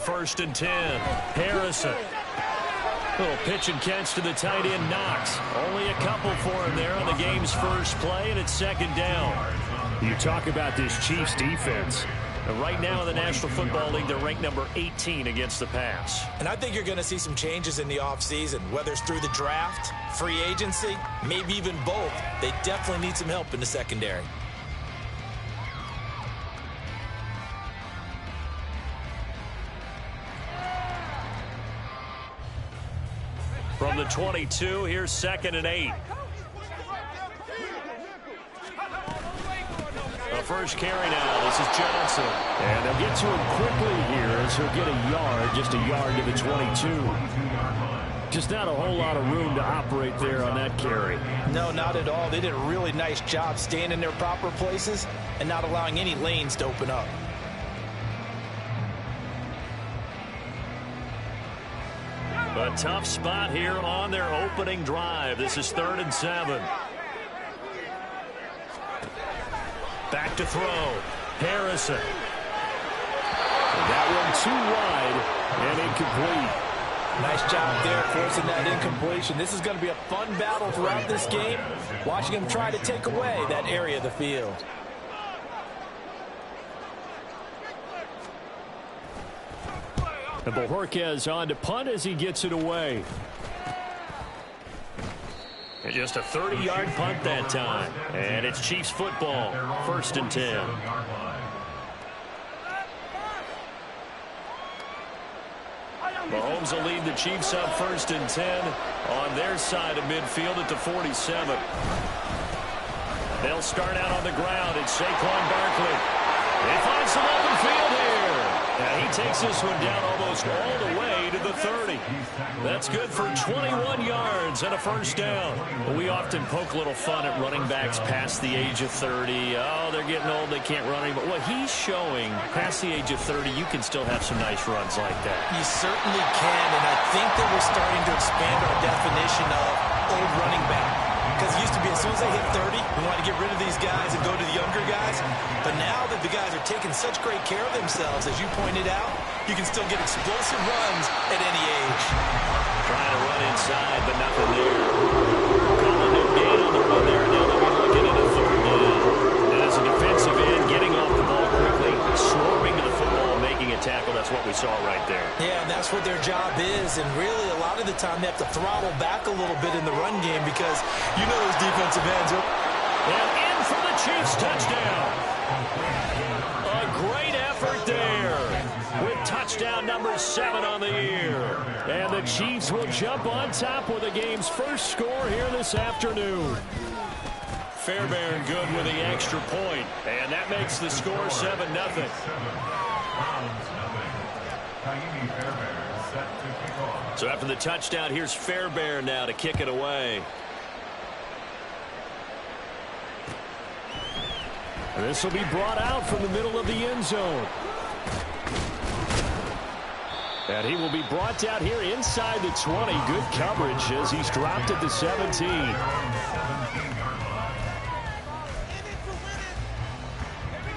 first and 10. Harrison. Little pitch and catch to the tight end, Knox. Only a couple for him there on the game's first play, and it's second down. You talk about this Chiefs defense. And right now in the National Football League, they're ranked number 18 against the pass. And I think you're going to see some changes in the offseason, whether it's through the draft, free agency, maybe even both. They definitely need some help in the secondary. From the 22, here's second and 8. The first carry now. This is Johnson. And they'll get to him quickly here as he'll get a yard, just a yard to the 22. Just not a whole lot of room to operate there on that carry. No, not at all. They did a really nice job staying in their proper places and not allowing any lanes to open up. A tough spot here on their opening drive. This is 3rd and 7. Back to throw. Harrison. And that one too wide and incomplete. Nice job there forcing that incompletion. This is going to be a fun battle throughout this game. Watching him try to take away that area of the field. And Bojorquez on to punt as he gets it away. And just a 30-yard punt that time. And it's Chiefs football. 1st and 10. Mahomes will lead the Chiefs up 1st and 10 on their side of midfield at the 47. They'll start out on the ground. It's Saquon Barkley. They find some open field here. Now he takes this one down almost all the way to the 30. That's good for 21 yards and a first down. We often poke a little fun at running backs past the age of 30. Oh, they're getting old, they can't run anymore. What he's showing, past the age of 30, you can still have some nice runs like that. You certainly can, and I think that we're starting to expand our definition of old running back. Because it used to be as soon as they hit 30, we want to get rid of these guys and go to the younger guys. But now that the guys are taking such great care of themselves, as you pointed out, you can still get explosive runs at any age. Trying to run inside, but nothing there. Calling no gain on the run there. Now they'll be looking at a 3rd down. And as a defensive end, getting off the ball quickly, swarming to the football and making a tackle, that's what we saw right there. Yeah, and that's what their job is. And really, a lot of the time, they have to throttle back a little bit in the run game because you know those defensive ends are... And in for the Chiefs touchdown. A great effort there with touchdown number 7 on the year. And the Chiefs will jump on top with the game's first score here this afternoon. Fairbairn good with the extra point. And that makes the score 7-0. So after the touchdown, here's Fairbairn now to kick it away. This will be brought out from the middle of the end zone. And he will be brought down here inside the 20. Good coverage as he's dropped at the 17.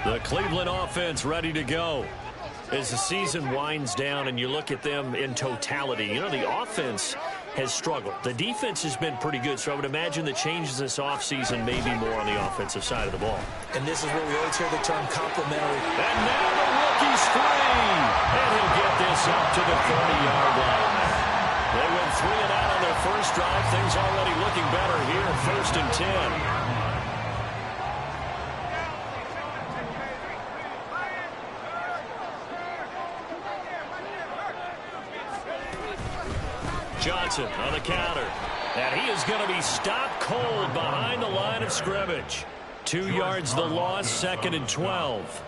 The Cleveland offense ready to go. As the season winds down and you look at them in totality, you know, the offense has struggled. The defense has been pretty good, so I would imagine the changes this offseason may be more on the offensive side of the ball. And this is where we always hear the term complimentary. And now the rookie's free. And he'll get this up to the 30-yard line. They went 3 and out on their first drive. Things already looking better here, 1st and 10. Johnson on the counter. And he is going to be stopped cold behind the line of scrimmage. 2 yards the loss, 2nd and 12.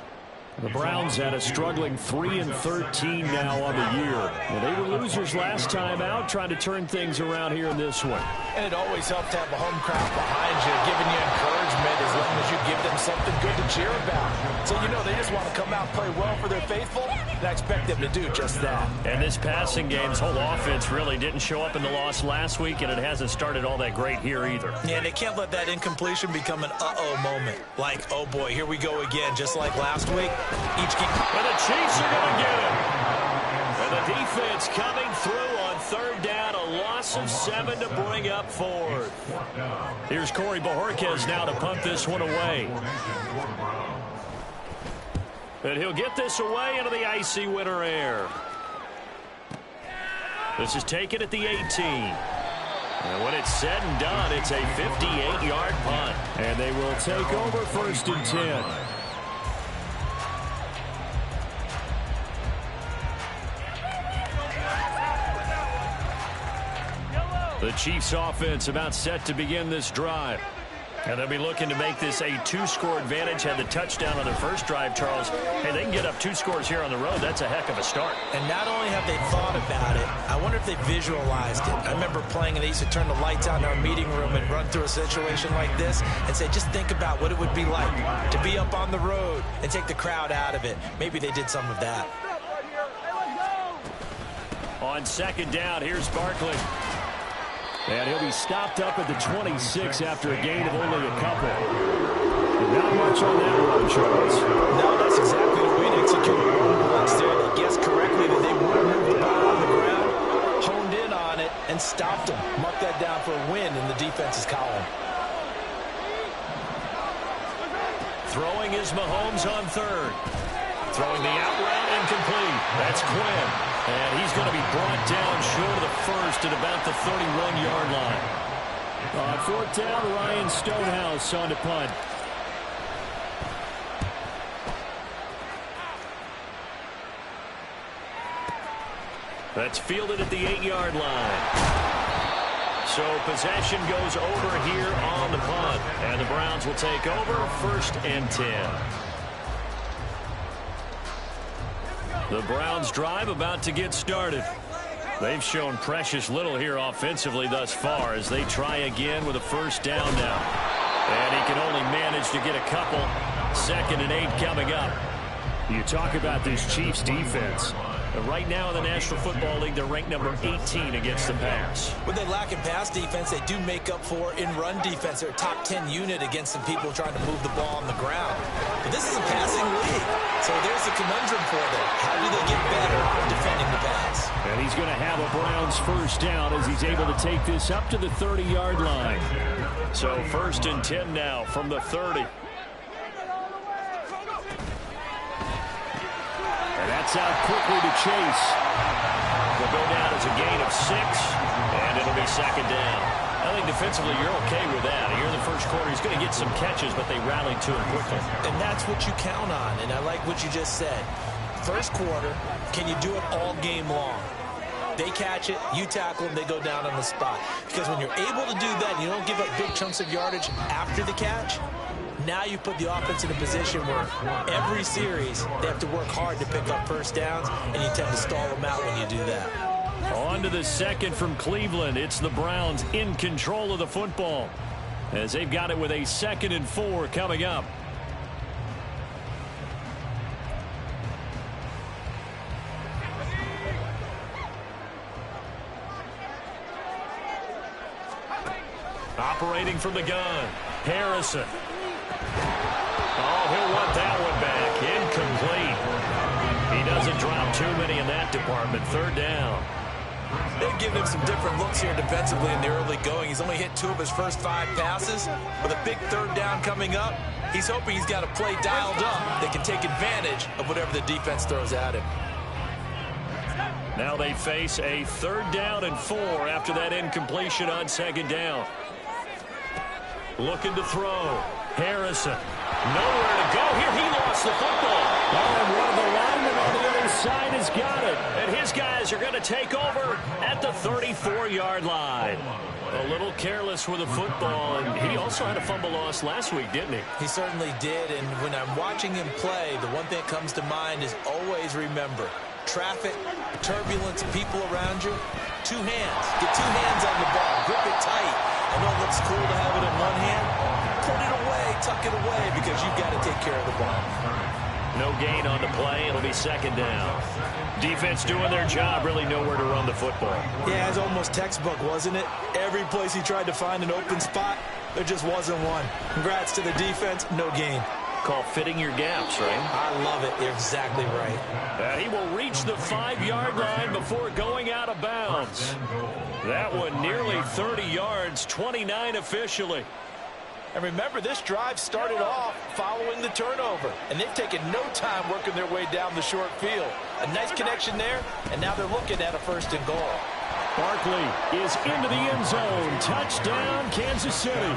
The Browns had a struggling 3-13 now on the year. And they were losers last time out, trying to turn things around here in this one. And it always helps to have a home crowd behind you, giving you encouragement as long as you give them something good to cheer about. So, you know, they just want to come out and play well for their faithful, and I expect them to do just that. And this passing game's whole offense really didn't show up in the loss last week, and it hasn't started all that great here either. Yeah, and they can't let that incompletion become an uh-oh moment. Like, oh boy, here we go again, just like last week. And the Chiefs are going to get it. defense coming through on third down. A loss of 7 to bring up fourth. Here's Corey Bojorquez now to punt this one away. And he'll get this away into the icy winter air. This is taken at the 18. And when it's said and done, it's a 58-yard punt. And they will take over 1st and 10. The Chiefs offense about set to begin this drive. And they'll be looking to make this a 2-score advantage. Had the touchdown on their first drive, Charles. Hey, they can get up 2 scores here on the road. That's a heck of a start. And not only have they thought about it, I wonder if they visualized it. I remember playing and they used to turn the lights on in our meeting room and run through a situation like this and say, just think about what it would be like to be up on the road and take the crowd out of it. Maybe they did some of that. On 2nd down, here's Barkley. And he'll be stopped up at the 26 after a gain of only a couple. Not much on that run, Charles. No, that's exactly the way to execute a run blitz there. They guessed correctly that they would move the ball on the ground, honed in on it, and stopped them. Mark that down for a win in the defense's column. Throwing is Mahomes on 3rd. Throwing the out route incomplete. That's Quinn. And he's going to be brought down short of the first at about the 31-yard line. On 4th down, Ryan Stonehouse on to punt. That's fielded at the 8-yard line. So possession goes over here on the punt. And the Browns will take over 1st and 10. The Browns drive about to get started. They've shown precious little here offensively thus far as they try again with a 1st down now. And he can only manage to get a couple. 2nd and 8 coming up. You talk about this Chiefs defense. Right now in the National Football League, they're ranked number 18 against the pass. When they lack in pass defense, they do make up for in run defense. They're a top 10 unit against some people trying to move the ball on the ground. But this is a passing league, so there's a conundrum for them. How do they get better defending the pass? And he's going to have a Browns 1st down as he's able to take this up to the 30-yard line. So 1st and 10 now from the 30. That's out quickly to Chase. Will go down as a gain of 6, and it'll be 2nd down. I think defensively you're okay with that. Here in the first quarter, he's going to get some catches, but they rallied to him quickly. And that's what you count on, and I like what you just said. First quarter, can you do it all game long? They catch it, you tackle them, they go down on the spot. Because when you're able to do that and you don't give up big chunks of yardage after the catch, now you put the offense in a position where every series they have to work hard to pick up 1st downs, and you tend to stall them out when you do that. On to the 2nd from Cleveland. It's the Browns in control of the football as they've got it with a 2nd and 4 coming up. Operating from the gun, Harrison. Oh, he'll want that one back. Incomplete. He doesn't drop too many in that department. 3rd down. They've given him some different looks here defensively in the early going. He's only hit 2 of his first 5 passes. With a big 3rd down coming up, he's hoping he's got a play dialed up that can take advantage of whatever the defense throws at him. Now they face a 3rd down and 4 after that incompletion on 2nd down. Looking to throw. Harrison. Nowhere to go. Here he lost the football. Oh, and one of the linemen on the other side has got it. And his guys are going to take over at the 34-yard line. A little careless with the football, and he also had a fumble loss last week, didn't he? He certainly did, and when I'm watching him play, the one thing that comes to mind is always remember, traffic, turbulence, people around you, 2 hands. Get 2 hands on the ball. Grip it tight. I know it looks cool to have it in one hand. Put it away, tuck it away, because you've got to take care of the ball. No gain on the play. It'll be 2nd down. Defense doing their job, really nowhere to run the football. Yeah, it's almost textbook, wasn't it? Every place he tried to find an open spot, there just wasn't one. Congrats to the defense, no gain. call fitting your gaps, right? I love it. You're exactly right. He will reach the 5-yard line before going out of bounds. That one nearly 30 yards, 29 officially. And remember, this drive started off following the turnover, and they've taken no time working their way down the short field. A nice connection there, and now they're looking at a 1st and goal. Barkley is into the end zone. Touchdown, Kansas City.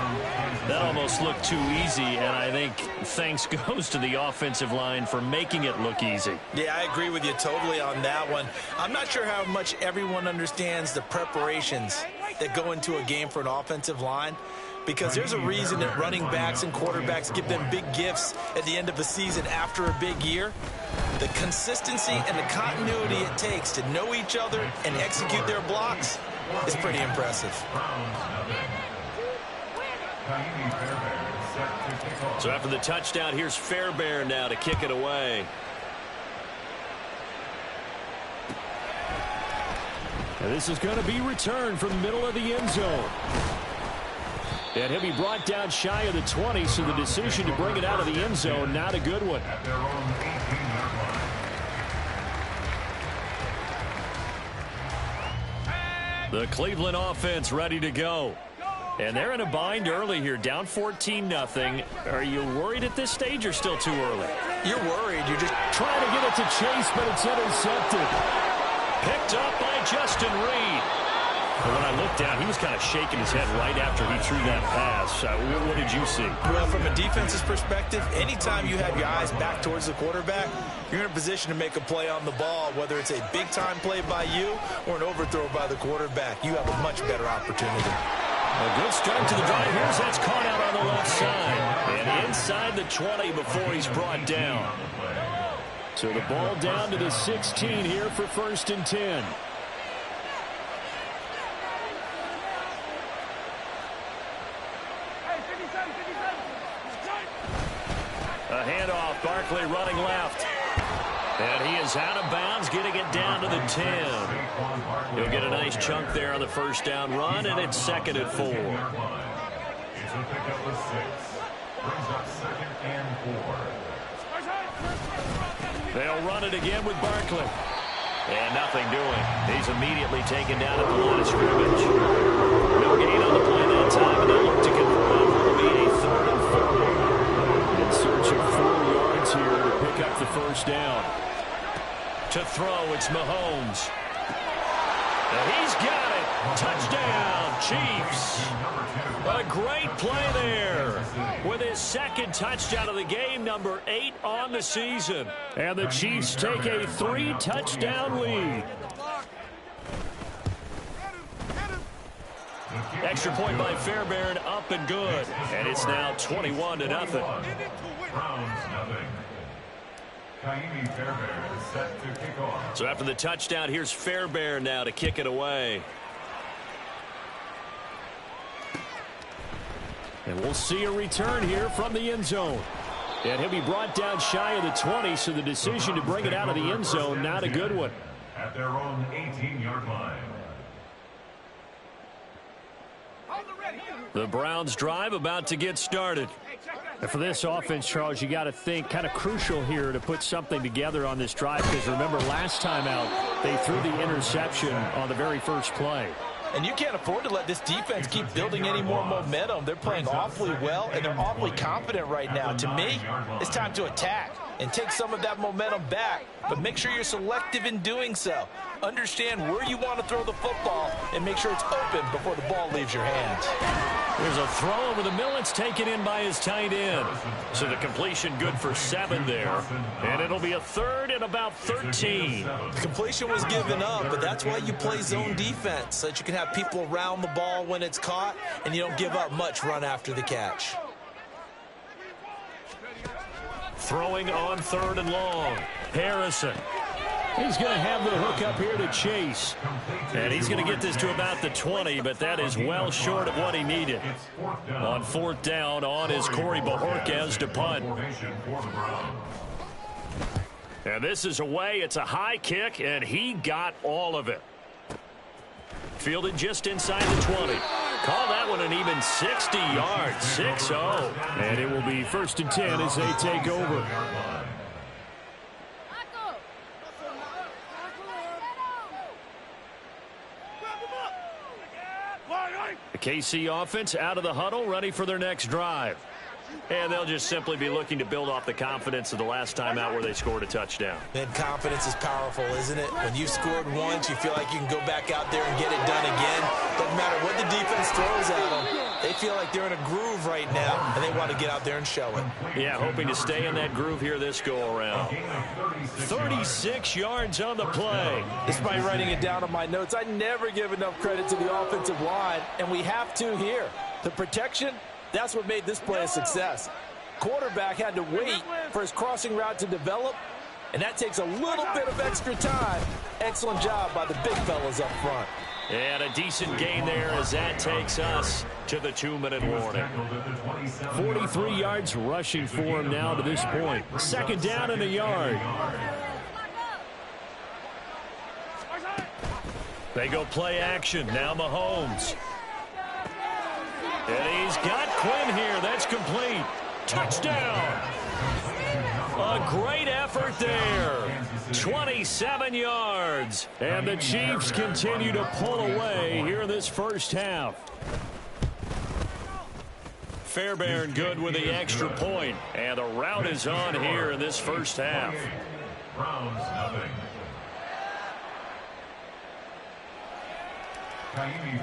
That almost looked too easy, and I think thanks goes to the offensive line for making it look easy. Yeah, I agree with you totally on that one. I'm not sure how much everyone understands the preparations that go into a game for an offensive line, because there's a reason that running backs and quarterbacks give them big gifts at the end of a season after a big year. The consistency and the continuity it takes to know each other and execute their blocks is pretty impressive. So after the touchdown, here's Fairbairn now to kick it away. And this is going to be returned from the middle of the end zone. And he'll be brought down shy of the 20, so the decision to bring it out of the end zone, not a good one. The Cleveland offense ready to go. And they're in a bind early here, down 14-0. Are you worried at this stage or still too early? You're worried. You're just trying to get it to Chase, but it's intercepted. Picked up by Justin Reed. And when I looked down, he was kind of shaking his head right after he threw that pass. What did you see? Well, from a defense's perspective, anytime you have your eyes back towards the quarterback, you're in a position to make a play on the ball, whether it's a big-time play by you or an overthrow by the quarterback. You have a much better opportunity. A good start to the drive. Here's that's caught out on the left side. And inside the 20 before he's brought down. So the ball down to the 16 here for 1st and 10. A handoff, Barkley running left. And he is out of bounds, getting it down to the 10. He'll get a nice chunk there on the 1st down run, and it's 2nd and 4. They'll run it again with Barkley. And nothing doing. He's immediately taken down at the line of scrimmage. No gain on the play that time, and they'll look to convert. It'll be a 3rd and 4. In search of 4 yards here to pick up the 1st down. To throw, it's Mahomes. And he's got it. Touchdown, Chiefs. A great play there with his 2nd touchdown of the game, number 8 on the season. And the Chiefs take a 3-touchdown lead. Extra point by Fairbairn, up and good. And it's now 21-0. So after the touchdown, here's Fairbairn now to kick it away. And we'll see a return here from the end zone. And he'll be brought down shy of the 20, so the decision to bring it out of the end zone, not a good one. At their own 18-yard line. The Browns drive about to get started. And for this offense, Charles, you got to think kind of crucial here to put something together on this drive, because remember last time out they threw the interception on the very first play. And you can't afford to let this defense keep building any more momentum. They're playing awfully well, and they're awfully confident right now. To me, it's time to attack and take some of that momentum back, but make sure you're selective in doing so. Understand where you want to throw the football and make sure it's open before the ball leaves your hands. There's a throw over the middle. It's taken in by his tight end. So the completion good for 7 there. And it'll be a 3rd and about 13. The completion was given up, but that's why you play zone defense, so that you can have people around the ball when it's caught and you don't give up much run after the catch. Throwing on 3rd and long. Harrison. He's going to have the hook up here to Chase. And he's going to get this to about the 20, but that is well short of what he needed. On 4th down, on is Corey Bajorquez to punt. And this is away. It's a high kick, and he got all of it. Fielded just inside the 20. Call that one an even 60 yards, 6-0. And it will be 1st and 10 as they take over. The KC offense out of the huddle, ready for their next drive. And they'll just simply be looking to build off the confidence of the last time out where they scored a touchdown. And confidence is powerful, isn't it? When you've scored once, you feel like you can go back out there and get it done again. Doesn't matter what the defense throws at them. They feel like they're in a groove right now, and they want to get out there and show it. Yeah, hoping to stay in that groove here this go-around. 36 yards on the play. Despite writing it down on my notes, I never give enough credit to the offensive line, and we have to here. The protection, that's what made this play a success. Quarterback had to wait for his crossing route to develop, and that takes a little bit of extra time. Excellent job by the big fellas up front. And a decent gain there as that takes us to the 2-minute warning. 43 yards rushing for him now to this point. 2nd down and a yard. They go play action. Now Mahomes. And he's got Quinn here. That's complete. Touchdown. A great effort there. 27 yards. And the Chiefs continue to pull away here in this first half. Fairbairn good with the extra point. And the rout is on here in this first half. Browns nothing.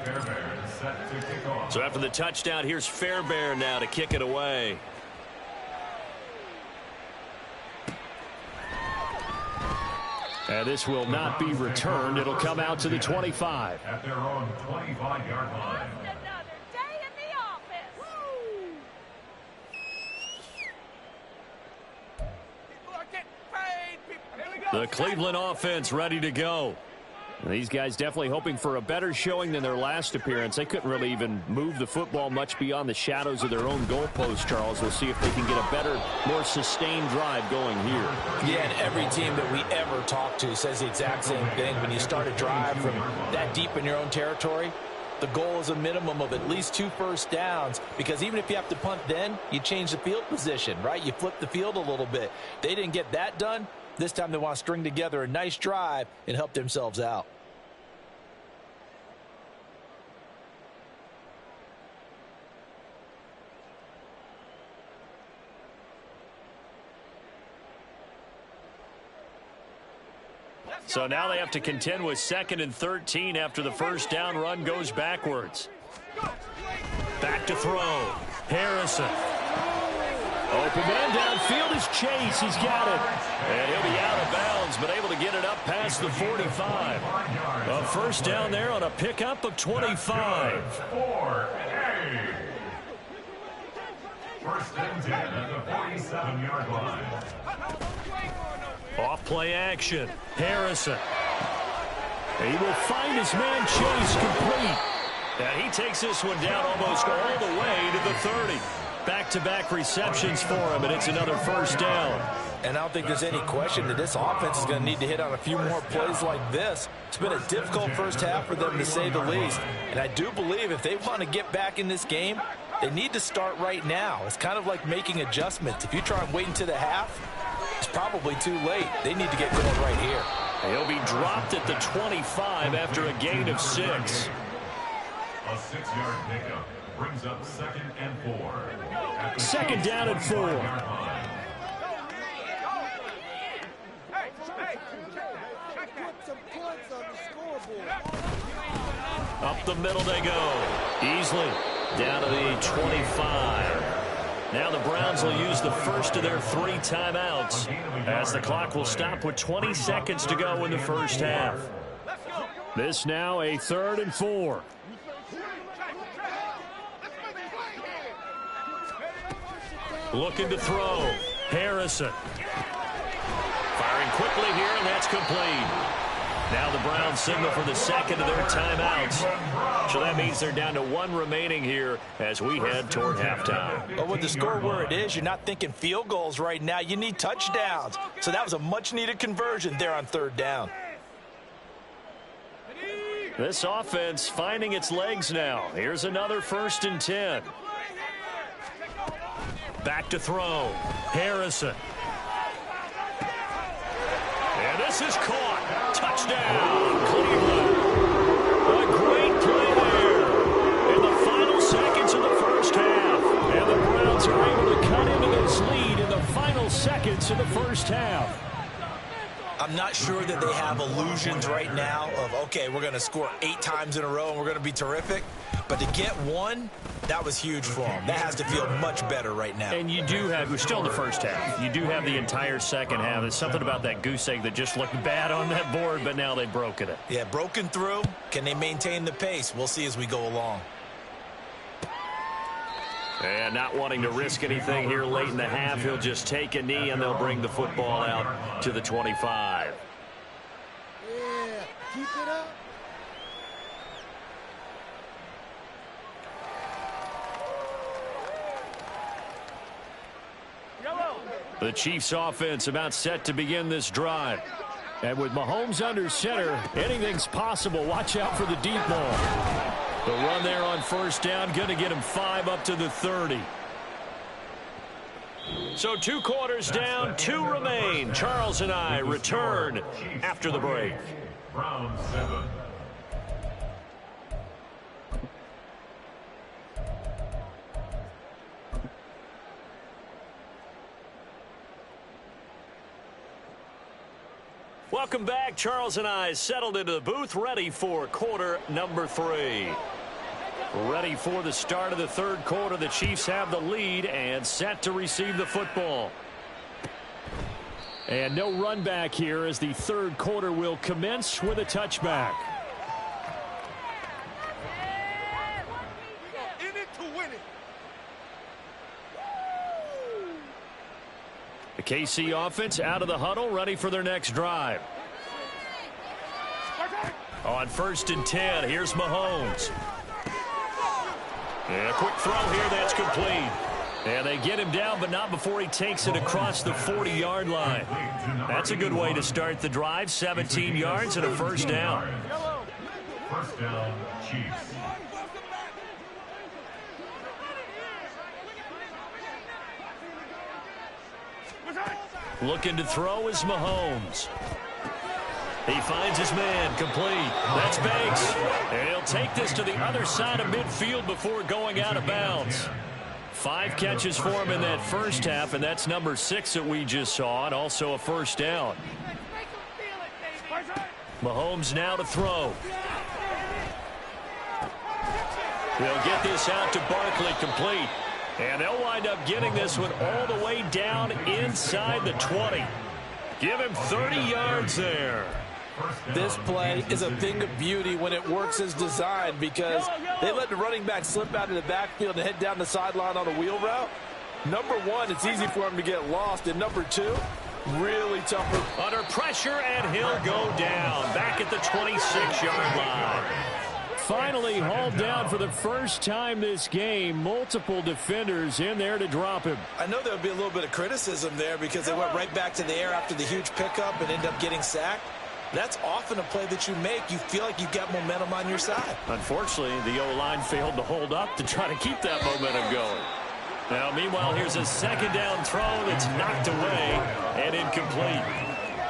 Fairbairn set to kick off. So after the touchdown, here's Fairbairn now to kick it away. And this will not be returned. It'll come out to the 25. At their own 25-yard line. The Cleveland offense ready to go. These guys definitely hoping for a better showing than their last appearance. They couldn't really even move the football much beyond the shadows of their own goalpost, Charles. We'll see if they can get a better, more sustained drive going here. Yeah, and every team that we ever talk to says the exact same thing. When you start a drive from that deep in your own territory, the goal is a minimum of at least 2 first downs, because even if you have to punt then, you change the field position, right? You flip the field a little bit. They didn't get that done. This time they want to string together a nice drive and help themselves out. So now they have to contend with 2nd and 13 after the first down run goes backwards. Back to throw. Harrison. Open man downfield is Chase. He's got it. And he'll be out of bounds, but able to get it up past the 45. A first down there on a pickup of 25. 4A. 1st and 10 at the 47-yard line. Off play action. Harrison. He will find his man Chase complete. And he takes this one down almost all the way to the 30. Back-to-back receptions for him, and it's another first down. And I don't think there's any question that this offense is going to need to hit on a few more plays like this. It's been a difficult first half for them, to say the least. And I do believe if they want to get back in this game, they need to start right now. It's kind of like making adjustments. If you try and wait until the half, it's probably too late. They need to get going right here. He'll be dropped at the 25 after a gain of 6. A 6-yard pickup brings up 2nd and 4. 2nd down and 4. Up the middle they go. Easily down to the 25. Now the Browns will use the first of their 3 timeouts as the clock will stop with 20 seconds to go in the first half. This now a 3rd and 4. Looking to throw. Harrison. Firing quickly here, and that's complete. Now the Browns signal for the 2nd of their timeouts. So that means they're down to 1 remaining here as we head toward halftime. But with the score where it is, you're not thinking field goals right now. You need touchdowns. So that was a much-needed conversion there on 3rd down. This offense finding its legs now. Here's another 1st and 10. Back to throw. Harrison. And this is caught. Touchdown, Cleveland. A great play there in the final seconds of the first half. And the Browns are able to cut into this lead in the final seconds of the first half. I'm not sure that they have illusions right now of, okay, we're going to score 8 times in a row and we're going to be terrific. But to get one, that was huge for them. That has to feel much better right now. And you do have, we're still in the first half. You do have the entire second half. There's something about that goose egg that just looked bad on that board, but now they've broken it. Yeah, broken through. Can they maintain the pace? We'll see as we go along. And not wanting to risk anything here late in the half, he'll just take a knee and they'll bring the football out to the 25. Yeah, keep it up. The Chiefs offense about set to begin this drive. And with Mahomes under center, anything's possible. Watch out for the deep ball. The run there on 1st down, going to get him 5 up to the 30. So 2 quarters down, 2 remain. Charles and I return after the break. Round 7. Welcome back. Charles and I settled into the booth, ready for quarter number 3. Ready for the start of the 3rd quarter. The Chiefs have the lead and set to receive the football. And no run back here as the 3rd quarter will commence with a touchback. In it to win it. The KC offense out of the huddle, ready for their next drive. On 1st and 10, here's Mahomes. And a quick throw here, that's complete. And they get him down, but not before he takes it across the 40-yard line. That's a good way to start the drive. 17 yards and a 1st down. 1st down, Chiefs. Looking to throw is Mahomes. He finds his man, complete. That's Banks. And he'll take this to the other side of midfield before going out of bounds. 5 catches for him in that first half, and that's number 6 that we just saw, and also a 1st down. Mahomes now to throw. He'll get this out to Barkley, complete. And they'll wind up getting this one all the way down inside the 20. Give him 30 yards there. This play is a thing of beauty when it works as designed because they let the running back slip out of the backfield and head down the sideline on a wheel route. Number 1, it's easy for him to get lost. And number 2, really tough. Under pressure, and he'll go down. Back at the 26-yard line. Finally hauled down for the first time this game. Multiple defenders in there to drop him. I know there'll be a little bit of criticism there because they went right back to the air after the huge pickup and ended up getting sacked. That's often a play that you make. You feel like you've got momentum on your side. Unfortunately, the O-line failed to hold up to try to keep that momentum going. Now, meanwhile, here's a 2nd down throw that's knocked away and incomplete.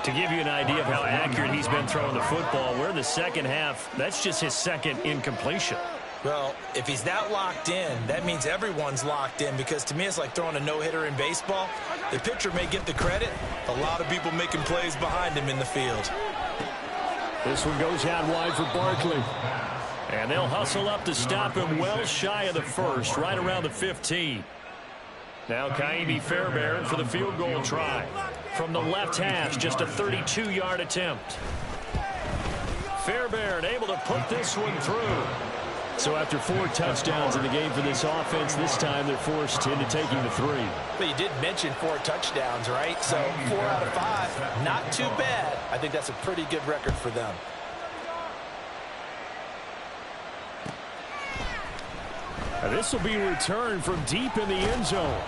To give you an idea of how accurate he's been throwing the football, we're in the second half. That's just his 2nd incompletion. Well, if he's that locked in, that means everyone's locked in because to me it's like throwing a no-hitter in baseball. The pitcher may get the credit. A lot of people making plays behind him in the field. This one goes out wide for Barkley. And they'll hustle up to stop him well shy of the 1st, right around the 15. Now Kaimi Fairbairn for the field goal try. From the left hash, just a 32-yard attempt. Fairbairn able to put this one through. So after 4 touchdowns in the game for this offense, this time they're forced into taking the 3. But you did mention 4 touchdowns, right? So 4 out of 5, not too bad. I think that's a pretty good record for them. And this will be returned from deep in the end zone.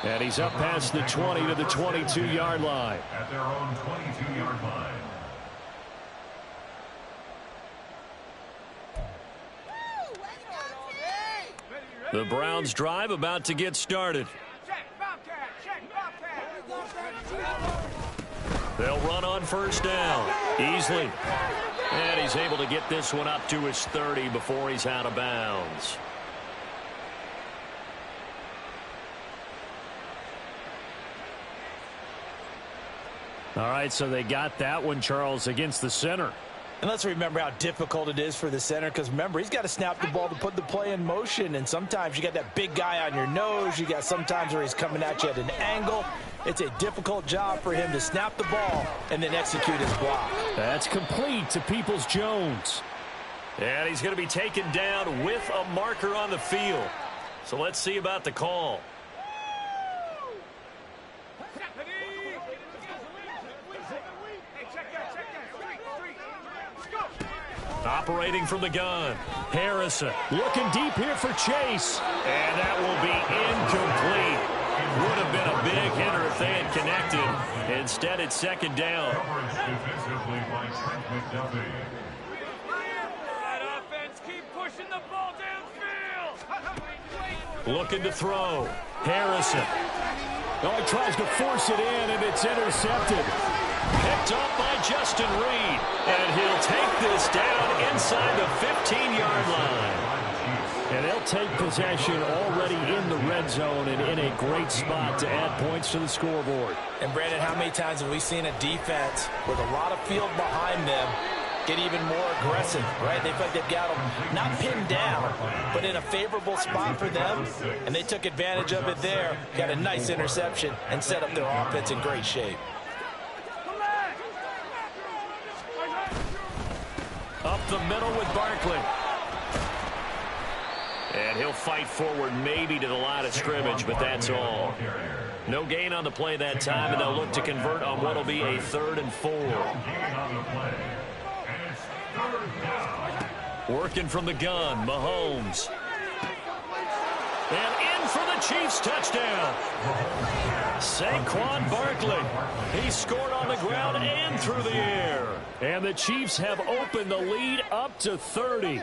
And he's up past the 20 to the 22-yard line. At their own 22-yard line. The Browns drive about to get started. They'll run on first down. Easily. And he's able to get this one up to his 30 before he's out of bounds. All right, so they got that one, Charles, against the center. And let's remember how difficult it is for the center, because remember, he's got to snap the ball to put the play in motion, and sometimes you got that big guy on your nose. You got sometimes where he's coming at you at an angle. It's a difficult job for him to snap the ball and then execute his block. That's complete to Peoples-Jones. And he's going to be taken down with a marker on the field. So let's see about the call. Operating from the gun. Harrison looking deep here for Chase. And that will be incomplete. Would have been a big hitter if they had connected. Instead, it's second down. Defensively by Trent McDuffie. That offense keep pushing the ball downfield. Looking to throw. Harrison. Oh, he tries to force it in, and it's intercepted. Picked up by Justin Reed. And he'll take this down inside the 15-yard line. And they'll take possession already in the red zone and in a great spot to add points to the scoreboard. And, Brandon, how many times have we seen a defense with a lot of field behind them get even more aggressive, right? They feel like they've got them not pinned down, but in a favorable spot for them, and they took advantage of it there, got a nice interception, and set up their offense in great shape. Up the middle with Barkley. And he'll fight forward maybe to the line of scrimmage, but that's all. No gain on the play that time, and they'll look to convert on what will be a 3rd and 4. Working from the gun, Mahomes. And in for the Chiefs touchdown. Saquon Barkley. He scored on the ground and through the air. And the Chiefs have opened the lead up to 30.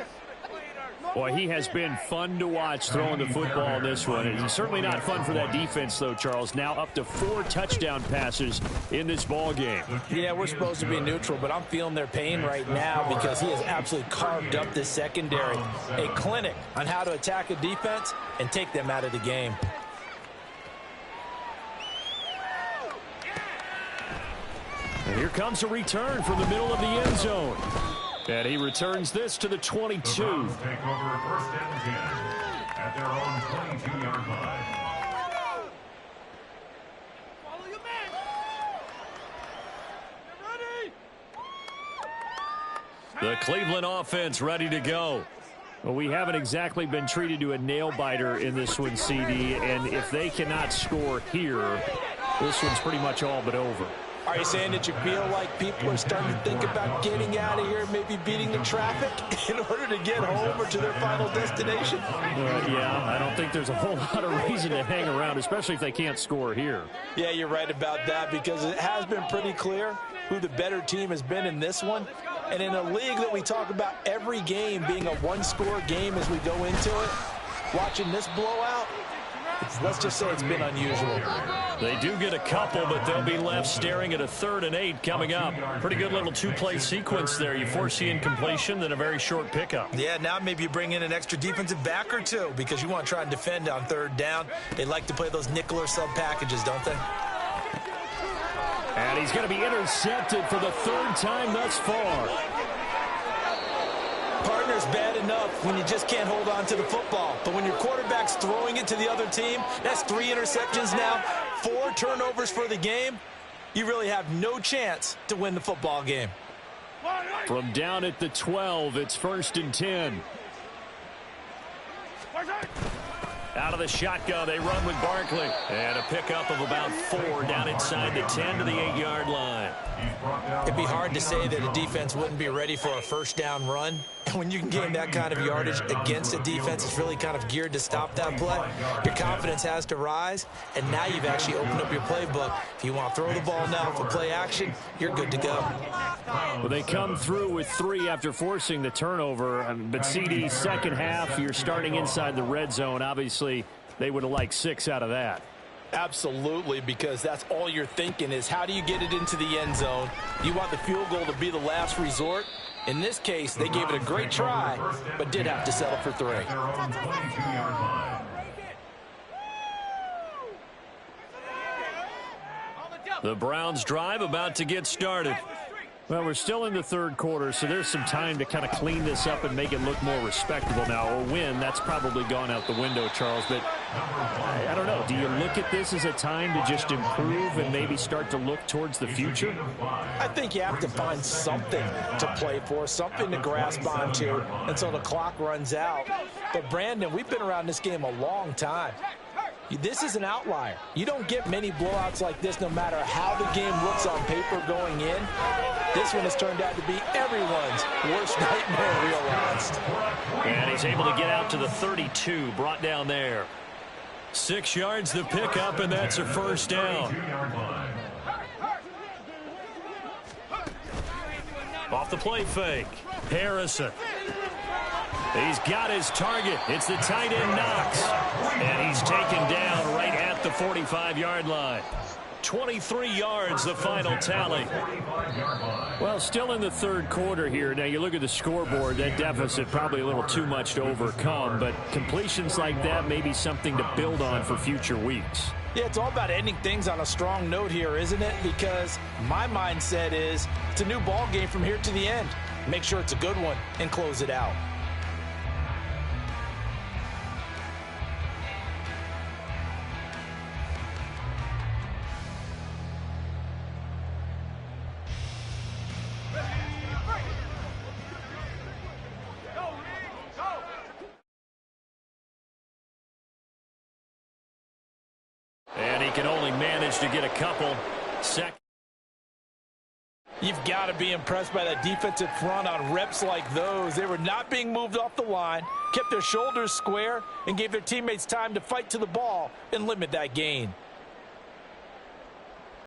Boy, he has been fun to watch throwing the football in this one. It's certainly not fun for that defense, though, Charles. Now up to 4 touchdown passes in this ball game. Yeah, we're supposed to be neutral, but I'm feeling their pain right now because he has absolutely carved up this secondary. A clinic on how to attack a defense and take them out of the game. And here comes a return from the middle of the end zone. And he returns this to the 22. The Browns take over 1st and 10 at their own 22-yard line. Follow your man. Get ready. The Cleveland offense ready to go. Well, we haven't exactly been treated to a nail-biter in this one, CD. And if they cannot score here, this one's pretty much all but over. Are you saying that you feel like people are starting to think about getting out of here, maybe beating the traffic in order to get home or to their final destination? Yeah, I don't think there's a whole lot of reason to hang around, especially if they can't score here. Yeah, you're right about that because it has been pretty clear who the better team has been in this one. And in a league that we talk about every game being a one-score game as we go into it, watching this blowout, let's just say it's been unusual. They do get a couple, but they'll be left staring at a 3rd and 8 coming up. Pretty good little 2-play sequence there. You foresee incompletion, then a very short pickup. Yeah, now maybe you bring in an extra defensive back or two because you want to try and defend on 3rd down. They like to play those nickel or sub packages, don't they? And he's going to be intercepted for the 3rd time thus far. Partner's bad enough when you just can't hold on to the football. But when your quarterback's throwing it to the other team, that's 3 interceptions now, 4 turnovers for the game. You really have no chance to win the football game. From down at the 12, it's 1st and 10. Out of the shotgun, they run with Barkley. And a pickup of about 4 down inside the 10 to the 8-yard line. It'd be hard to say that a defense wouldn't be ready for a 1st down run. And when you can gain that kind of yardage against a defense that's really kind of geared to stop that play, your confidence has to rise, and now you've actually opened up your playbook. If you want to throw the ball now for play action, you're good to go. Well, they come through with 3 after forcing the turnover. But CD, second half, you're starting inside the red zone. Obviously, they would have liked 6 out of that. Absolutely, because that's all you're thinking is how do you get it into the end zone? You want the field goal to be the last resort. In this case, they gave it a great try, but did have to settle for 3. The Browns drive about to get started. Well, we're still in the third quarter, so there's some time to kind of clean this up and make it look more respectable now. A win, that's probably gone out the window, Charles. But I don't know. Do you look at this as a time to just improve and maybe start to look towards the future? I think you have to find something to play for, something to grasp onto until the clock runs out. But, Brandon, we've been around this game a long time. This is an outlier. You don't get many blowouts like this no matter how the game looks on paper going in. This one has turned out to be everyone's worst nightmare realized. And he's able to get out to the 32, brought down there. 6 yards the pickup, and that's a first down. Off the play fake, Harrison. He's got his target. It's the tight end Knox. And he's taken down right at the 45-yard line. 23 yards, the final tally. Well, still in the third quarter here. Now, you look at the scoreboard, that deficit probably a little too much to overcome, but completions like that may be something to build on for future weeks. Yeah, it's all about ending things on a strong note here, isn't it? Because my mindset is it's a new ball game from here to the end. Make sure it's a good one and close it out. And he can only manage to get a couple. You've got to be impressed by that defensive front on reps like those. They were not being moved off the line, kept their shoulders square, and gave their teammates time to fight to the ball and limit that gain.